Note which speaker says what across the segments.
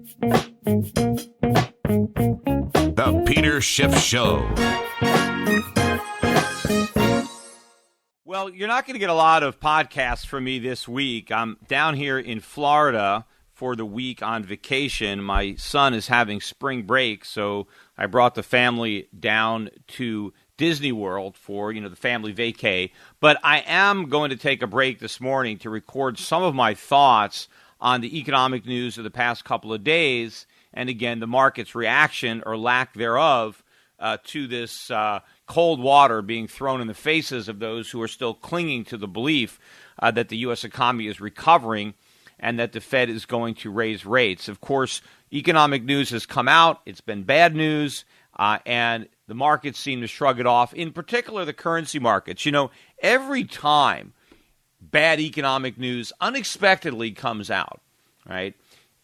Speaker 1: The Peter Schiff Show.
Speaker 2: Well, you're not going to get a lot of podcasts from me this week. I'm down here in Florida for the week on vacation. My son is having spring break, so I brought the family down to Disney World for, the family vacay. But I am going to take a break this morning to record some of my thoughts on the economic news of the past couple of days, and again, the market's reaction or lack thereof to this cold water being thrown in the faces of those who are still clinging to the belief that the U.S. economy is recovering and that the Fed is going to raise rates. Of course, economic news has come out. It's been bad news, and the markets seem to shrug it off, in particular the currency markets. Every time bad economic news unexpectedly comes out, right,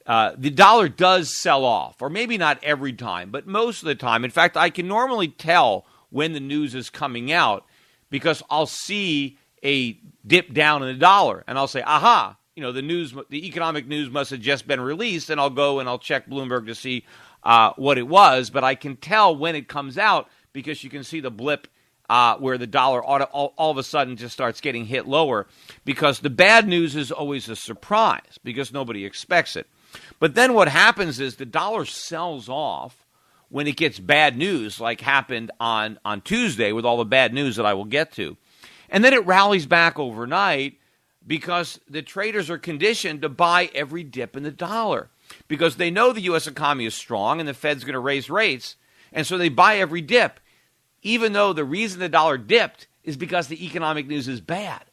Speaker 2: the dollar does sell off, or maybe not every time, but most of the time. In fact, I can normally tell when the news is coming out because I'll see a dip down in the dollar, and I'll say, aha, the economic news must have just been released, and I'll go and I'll check Bloomberg to see what it was, but I can tell when it comes out because you can see the blip where the dollar all of a sudden just starts getting hit lower, because the bad news is always a surprise because nobody expects it. But then what happens is the dollar sells off when it gets bad news, like happened on Tuesday with all the bad news that I will get to. And then it rallies back overnight because the traders are conditioned to buy every dip in the dollar because they know the U.S. economy is strong and the Fed's going to raise rates, and so they buy every dip, even though the reason the dollar dipped is because the economic news is bad.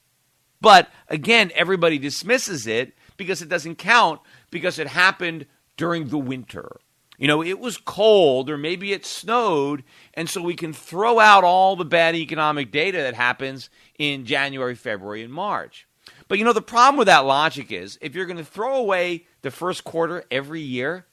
Speaker 2: But again, everybody dismisses it because it doesn't count because it happened during the winter. It was cold or maybe it snowed, and so we can throw out all the bad economic data that happens in January, February, and March. But the problem with that logic is if you're going to throw away the first quarter every year,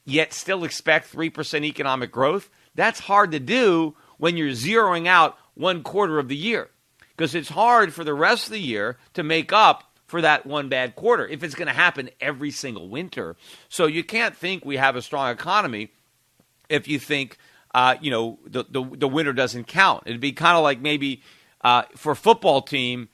Speaker 2: yet still expect 3% economic growth, that's hard to do when you're zeroing out one quarter of the year, because it's hard for the rest of the year to make up for that one bad quarter if it's going to happen every single winter. So you can't think we have a strong economy if you think, the winter doesn't count. It'd be kind of like maybe for a football team,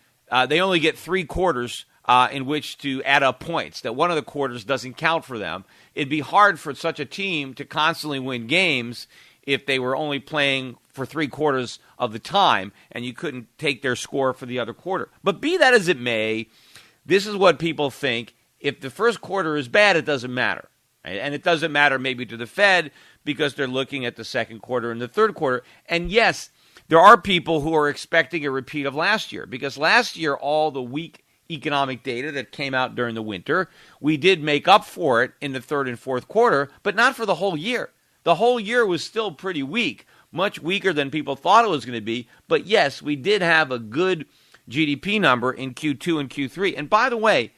Speaker 2: they only get 3 quarters in which to add up points, that one of the quarters doesn't count for them. It'd be hard for such a team to constantly win games if they were only playing for 3 quarters of the time and you couldn't take their score for the other quarter. But be that as it may, this is what people think. If the first quarter is bad, it doesn't matter. Right? And it doesn't matter maybe to the Fed because they're looking at the second quarter and the third quarter. And yes, there are people who are expecting a repeat of last year, because last year all the weak economic data that came out during the winter, we did make up for it in the third and fourth quarter, but not for the whole year. The whole year was still pretty weak, much weaker than people thought it was going to be. But yes, we did have a good GDP number in Q2 and Q3. And by the way,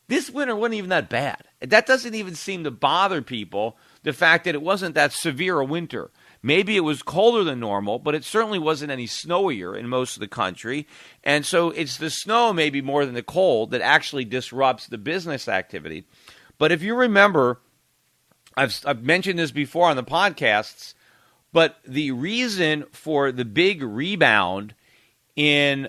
Speaker 2: this winter wasn't even that bad. That doesn't even seem to bother people, the fact that it wasn't that severe a winter. Maybe it was colder than normal, but it certainly wasn't any snowier in most of the country. And so it's the snow maybe more than the cold that actually disrupts the business activity. But if you remember, I've mentioned this before on the podcasts, but the reason for the big rebound in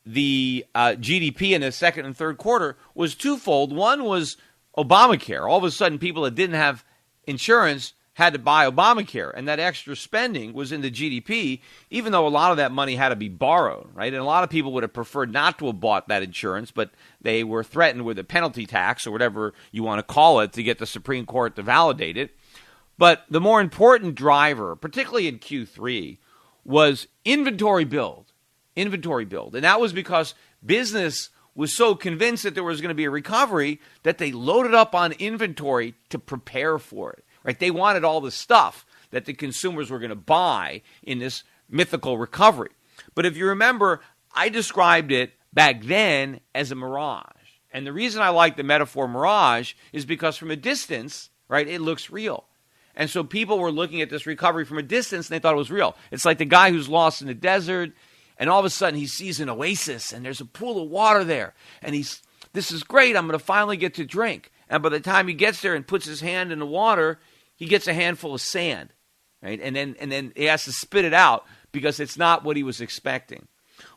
Speaker 2: the GDP in the second and third quarter was twofold. One was Obamacare. All of a sudden, people that didn't have insurance had to buy Obamacare, and that extra spending was in the GDP, even though a lot of that money had to be borrowed, right? And a lot of people would have preferred not to have bought that insurance, but they were threatened with a penalty tax or whatever you want to call it to get the Supreme Court to validate it. But the more important driver, particularly in Q3, was inventory build. And that was because business was so convinced that there was going to be a recovery that they loaded up on inventory to prepare for it. Right? They wanted all the stuff that the consumers were going to buy in this mythical recovery. But if you remember, I described it back then as a mirage. And the reason I like the metaphor mirage is because from a distance, right, it looks real. And so people were looking at this recovery from a distance and they thought it was real. It's like the guy who's lost in the desert, and all of a sudden he sees an oasis and there's a pool of water there. And this is great, I'm going to finally get to drink.
Speaker 3: And by the time he gets there and puts his hand in the water, he gets a handful of sand, right? And then he has to spit it out because it's not what he was expecting.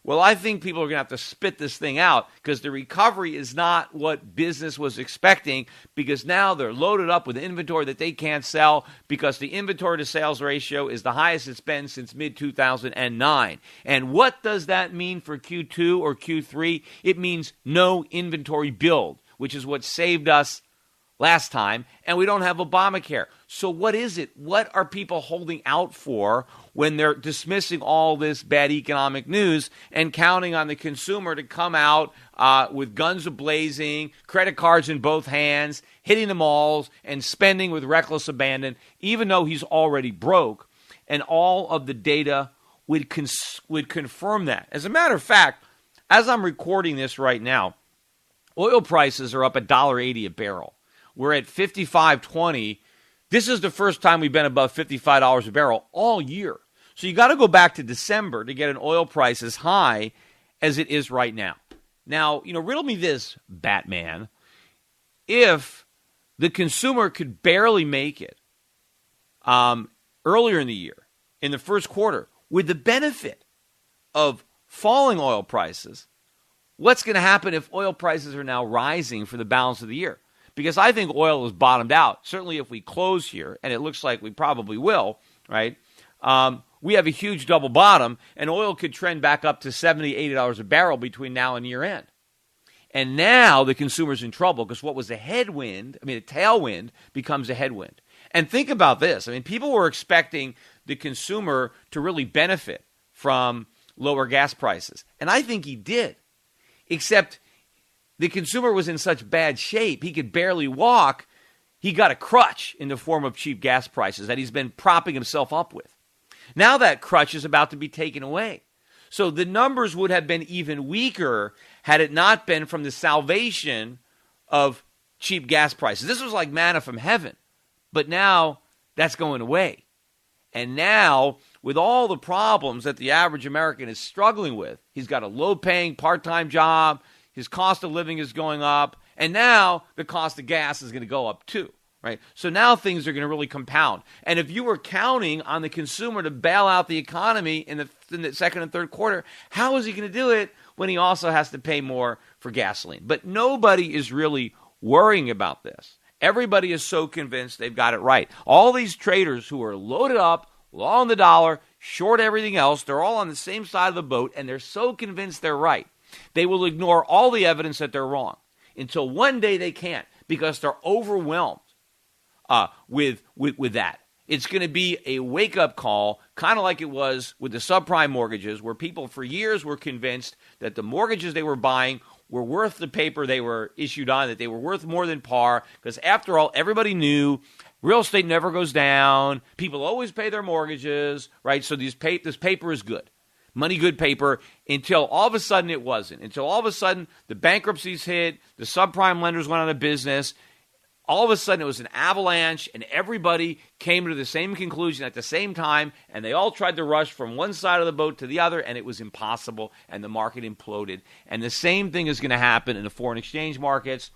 Speaker 3: Well, I think people are going to have to spit this thing out because the recovery is not what business was expecting, because now they're loaded up with inventory that they can't sell because the inventory to sales ratio is the highest it's been since mid-2009. And what does that mean for Q2 or Q3? It means no inventory build, which is what saved us last time, and we don't have Obamacare. So what is it? What are people holding out for when they're dismissing all this bad economic news and counting on the consumer to come out with guns a-blazing, credit cards in both hands, hitting the malls, and spending with reckless abandon, even though he's already broke? And all of the data would confirm that. As a matter of fact, as I'm recording this right now, oil prices are up $1.80 a barrel. We're at $55.20. This is the first time we've been above $55 a barrel all year. So you got to go back to December to get an oil price as high as it is right now. Now, riddle me this, Batman. If the consumer could barely make it earlier in the year, in the first quarter, with the benefit of falling oil prices, what's going to happen if oil prices are now rising for the balance of the year? Because I think oil is bottomed out. Certainly if we close here, and it looks like we probably will, right? We have a huge double bottom, and oil could trend back up to $70, $80 a barrel between now and year end. And now the consumer's in trouble because what was a tailwind becomes a headwind. And think about this. People were expecting the consumer to really benefit from lower gas prices. And I think he did, except the consumer was in such bad shape, he could barely walk. He got a crutch in the form of cheap gas prices that he's been propping himself up with. Now that crutch is about to be taken away. So the numbers would have been even weaker had it not been from the salvation of cheap gas prices. This was like manna from heaven. But now that's going away. And now, with all the problems that the average American is struggling with, he's got a low-paying part-time job, his cost of living is going up, and now the cost of gas is going to go up too, right? So now things are going to really compound. And if you were counting on the consumer to bail out the economy in the second and third quarter, how is he going to do it when he also has to pay more for gasoline? But nobody is really worrying about this. Everybody is so convinced they've got it right. All these traders who are loaded up, long the dollar, short everything else, they're all on the same side of the boat, and they're so convinced they're right. They will ignore all the evidence that they're wrong until one day they can't, because they're overwhelmed with that. It's going to be a wake-up call, kind of like it was with the subprime mortgages, where people for years were convinced that the mortgages they were buying were worth the paper they were issued on, that they were worth more than par, because after all, everybody knew real estate never goes down. People always pay their mortgages, right? So this paper is good. Money good paper, until all of a sudden it wasn't. Until all of a sudden the bankruptcies hit, the subprime lenders went out of business. All of a sudden it was an avalanche, and everybody came to the same conclusion at the same time, and they all tried to rush from one side of the boat to the other, and it was impossible, and the market imploded. And the same thing is going to happen in the foreign exchange markets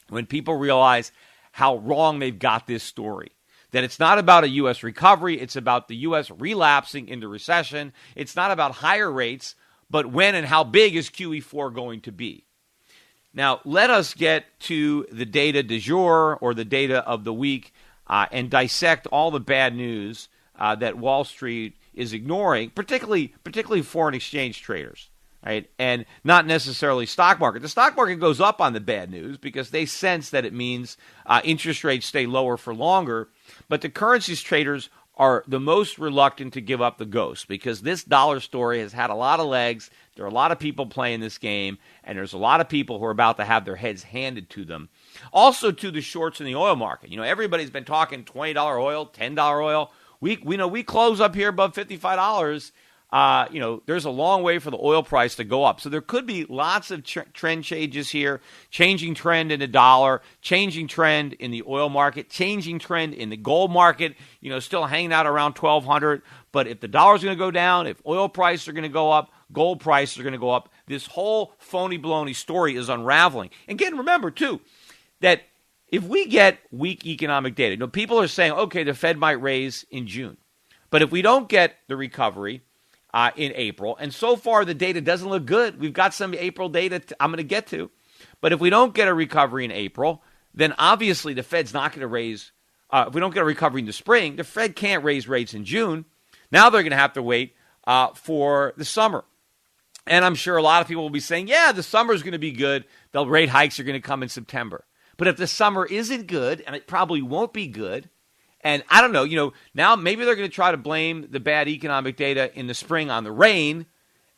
Speaker 3: when people realize how wrong they've got this story. That it's not about a U.S. recovery, it's about the U.S. relapsing into recession. It's not about higher rates, but when and how big is QE4 going to be? Now, let us get to the data du jour, or the data of the week, and dissect all the bad news that Wall Street is ignoring, particularly foreign exchange traders, right? And not necessarily stock market. The stock market goes up on the bad news because they sense that it means interest rates stay lower for longer. But the currencies traders are the most reluctant to give up the ghost, because this dollar story has had a lot of legs. There are a lot of people playing this game, and there's a lot of people who are about to have their heads handed to them. Also to the shorts in the oil market. Everybody's been talking $20 oil, $10 oil. We close up here above $55. There's a long way for the oil price to go up. So there could be lots of trend changes here, changing trend in the dollar, changing trend in the oil market, changing trend in the gold market, still hanging out around 1,200. But if the dollar's going to go down, if oil prices are going to go up, gold prices are going to go up. This whole phony baloney story is unraveling. Again, remember, too, that if we get weak economic data, people are saying, okay, the Fed might raise in June. But if we don't get the recovery in April, and so far the data doesn't look good. We've got some April data I'm going to get to. But if we don't get a recovery in April, then obviously the Fed's not going to raise. If we don't get a recovery in the spring, the Fed can't raise rates in June. Now they're going to have to wait for the summer. And I'm sure a lot of people will be saying, yeah, the summer is going to be good. The rate hikes are going to come in September. But if the summer isn't good, and it probably won't be good, and I don't know, now maybe they're going to try to blame the bad economic data in the spring on the rain,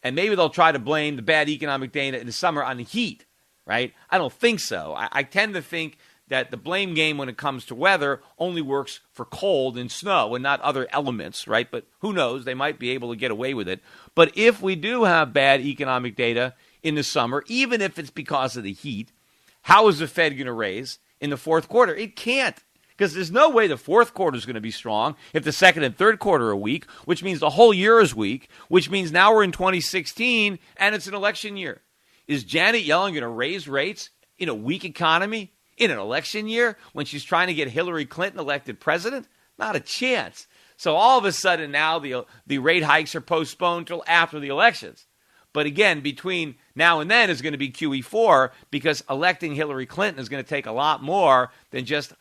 Speaker 3: and maybe they'll try to blame the bad economic data in the summer on the heat, right? I don't think so. I tend to think that the blame game when it comes to weather only works for cold and snow and not other elements, right? But who knows? They might be able to get away with it. But if we do have bad economic data in the summer, even if it's because of the heat, how is the Fed going to raise in the fourth quarter? It can't. Because there's no way the fourth quarter is going to be strong if the second and third quarter are weak, which means the whole year is weak, which means now we're in 2016 and it's an election year. Is Janet Yellen going to raise rates in a weak economy in an election year when she's trying to get Hillary Clinton elected president? Not a chance. So all of a sudden now the rate hikes are postponed till after the elections. But again, between now and then is going to be QE4 because electing Hillary Clinton is going to take a lot more than just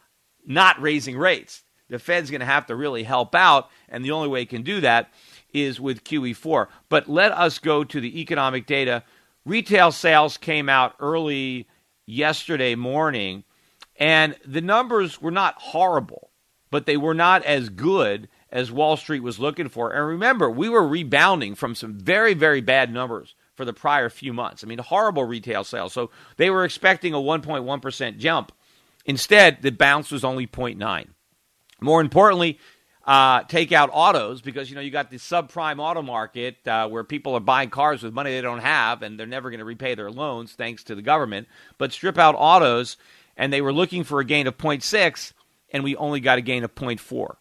Speaker 3: not raising rates. The Fed's going to have to really help out, and the only way it can do that is with QE4. But let us go to the economic data. Retail sales came out early yesterday morning, and the numbers were not horrible, but they were not as good as Wall Street was looking for. And remember, we were rebounding from some very, very bad numbers for the prior few months. I mean, horrible retail sales. So they were expecting a 1.1% jump. Instead, the bounce was only 0.9. More importantly, take out autos because, you got the subprime auto market where people are buying cars with money they don't have and they're never going to repay their loans thanks to the government. But strip out autos, and they were looking for a gain of 0.6, and we only got a gain of 0.4.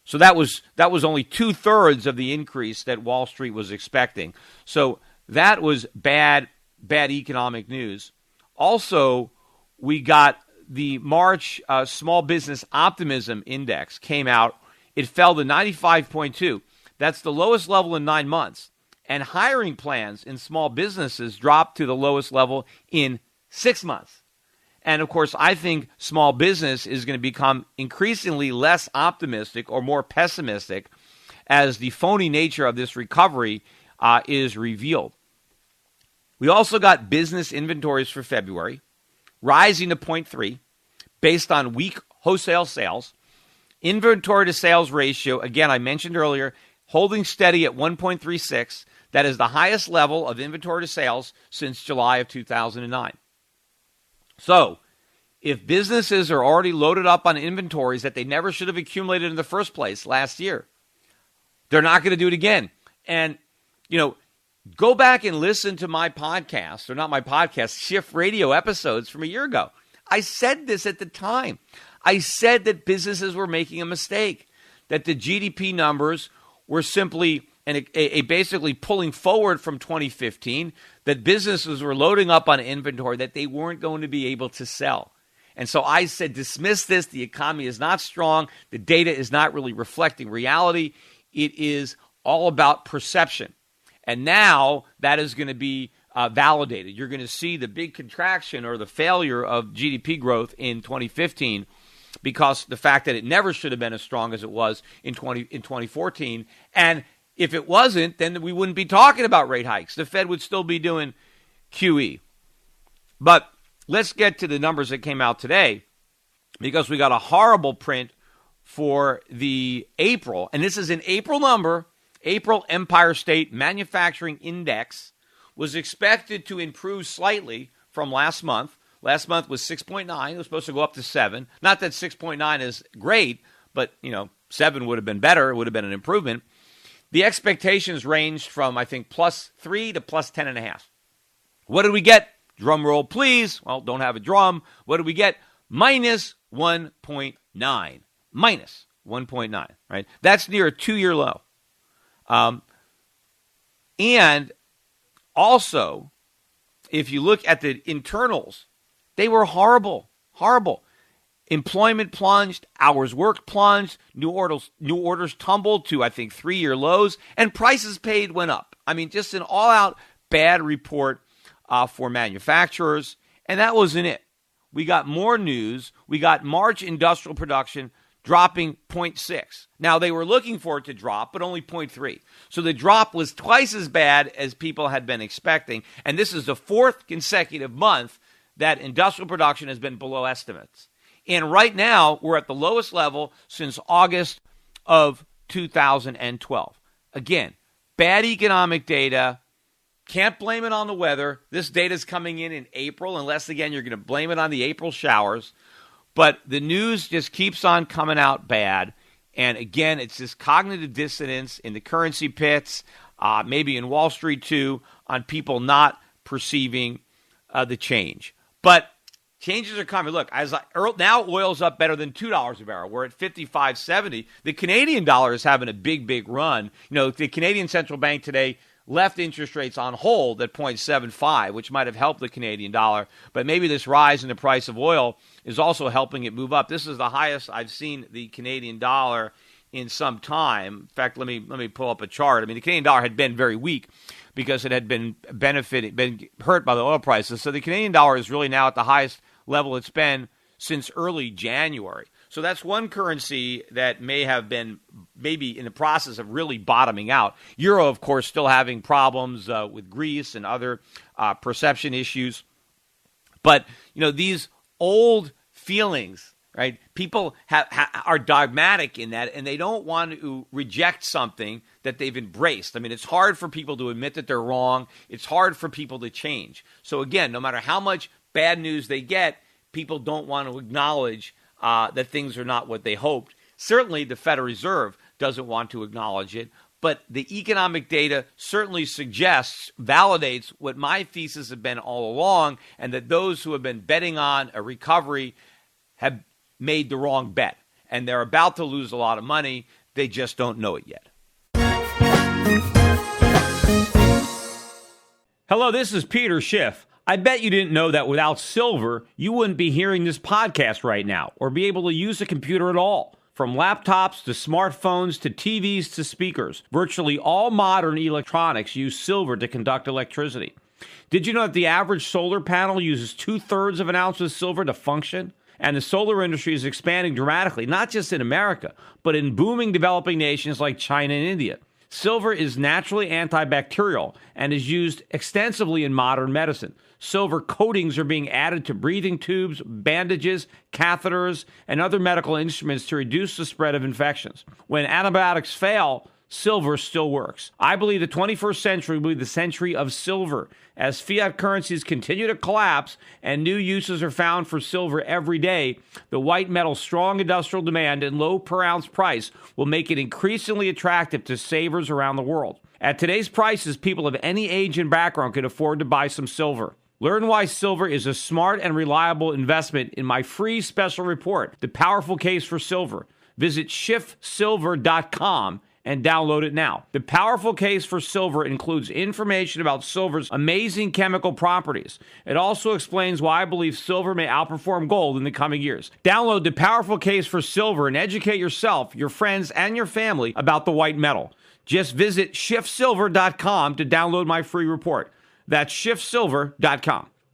Speaker 3: So that was only 2/3 of the increase that Wall Street was expecting. So that was bad economic news. Also, we got the March Small Business Optimism Index came out. It fell to 95.2. That's the lowest level in 9 months. And hiring plans in small businesses dropped to the lowest level in 6 months. And, of course, I think small business is going to become increasingly less optimistic or more pessimistic as the phony nature of this recovery is revealed. We also got business inventories for February, rising to 0.3 based on weak wholesale sales. Inventory to sales ratio, again, I mentioned earlier, holding steady at 1.36. That is the highest level of inventory to sales since July of 2009. So, if businesses are already loaded up on inventories that they never should have accumulated in the first place last year, they're not going to do it again. And, go back and listen to my podcast, or not my podcast, Schiff radio episodes from a year ago. I said this at the time. I said that businesses were making a mistake, that the GDP numbers were simply basically pulling forward from 2015, that businesses were loading up on inventory that they weren't going to be able to sell. And so I said, dismiss this. The economy is not strong. The data is not really reflecting reality. It is all about perception. And now that is going to be validated. You're going to see the big contraction or the failure of GDP growth in 2015 because the fact that it never should have been as strong as it was in 2014. And if it wasn't, then we wouldn't be talking about rate hikes. The Fed would still be doing QE. But let's get to the numbers that came out today because we got a horrible print for the April. And this is an April number. April Empire State Manufacturing Index was expected to improve slightly from last month. Last month was 6.9. It was supposed to go up to 7. Not that 6.9 is great, but 7 would have been better. It would have been an improvement. The expectations ranged from, I think, +3 to +10.5. What did we get? Drum roll, please. Well, don't have a drum. What did we get? -1.9. -1.9, right? That's near a 2-year low. And also, if you look at the internals, they were horrible. Employment plunged, hours worked plunged, new orders tumbled to, I think, 3-year lows, and prices paid went up. I mean, just an all-out bad report for manufacturers, and that wasn't it. We got more news. We got March industrial production dropping 0.6. Now, they were looking for it to drop, but only 0.3. So the drop was twice as bad as people had been expecting, and this is the fourth consecutive month that industrial production has been below estimates. And right now, we're at the lowest level since August of 2012. Again, bad economic data. Can't blame it on the weather. This data is coming in April, unless, again, you're going to blame it on the April showers. But the news just keeps on coming out bad. And, again, it's this cognitive dissonance in the currency pits, maybe in Wall Street, too, on people not perceiving the change. But changes are coming. Look, now oil's up better than $2 a barrel. We're at $55.70. The Canadian dollar is having a big run. You know, the Canadian Central Bank today left interest rates on hold at 0.75, which might have helped the Canadian dollar. But maybe this rise in the price of oil is also helping it move up. This is the highest I've seen the Canadian dollar in some time. In fact, let me pull up a chart. I mean, the Canadian dollar had been very weak because it had been hurt by the oil prices. So the Canadian dollar is really now at the highest level it's been since early January. So that's one currency that may have been maybe in the process of really bottoming out. Euro, of course, still having problems with Greece and other perception issues. But, you know, these old feelings, right? People are dogmatic in that, and they don't want to reject something that they've embraced. I mean, it's hard for people to admit that they're wrong. It's hard for people to change. So again, no matter how much bad news they get, people don't want to acknowledge that things are not what they hoped. Certainly, the Federal Reserve doesn't want to acknowledge it, but the economic data certainly validates what my thesis have been all along, and that those who have been betting on a recovery have made the wrong bet, and they're about to lose a lot of money. They just don't know it yet.
Speaker 4: Hello, this is Peter Schiff. I bet you didn't know that without silver, you wouldn't be hearing this podcast right now or be able to use a computer at all. From laptops to smartphones to TVs to speakers, virtually all modern electronics use silver to conduct electricity. Did you know that the average solar panel uses 2/3 of an ounce of silver to function? And the solar industry is expanding dramatically, not just in America, but in booming developing nations like China and India. Silver is naturally antibacterial and is used extensively in modern medicine. Silver coatings are being added to breathing tubes, bandages, catheters, and other medical instruments to reduce the spread of infections. When antibiotics fail, silver still works. I believe the 21st century will be the century of silver. As fiat currencies continue to collapse and new uses are found for silver every day, the white metal's strong industrial demand and low per ounce price will make it increasingly attractive to savers around the world. At today's prices, people of any age and background can afford to buy some silver. Learn why silver is a smart and reliable investment in my free special report, The Powerful Case for Silver. Visit schiffsilver.com and download it now. The Powerful Case for Silver includes information about silver's amazing chemical properties. It also explains why I believe silver may outperform gold in the coming years. Download The Powerful Case for Silver and educate yourself, your friends, and your family about the white metal. Just visit schiffsilver.com to download my free report. That's schiffsilver.com.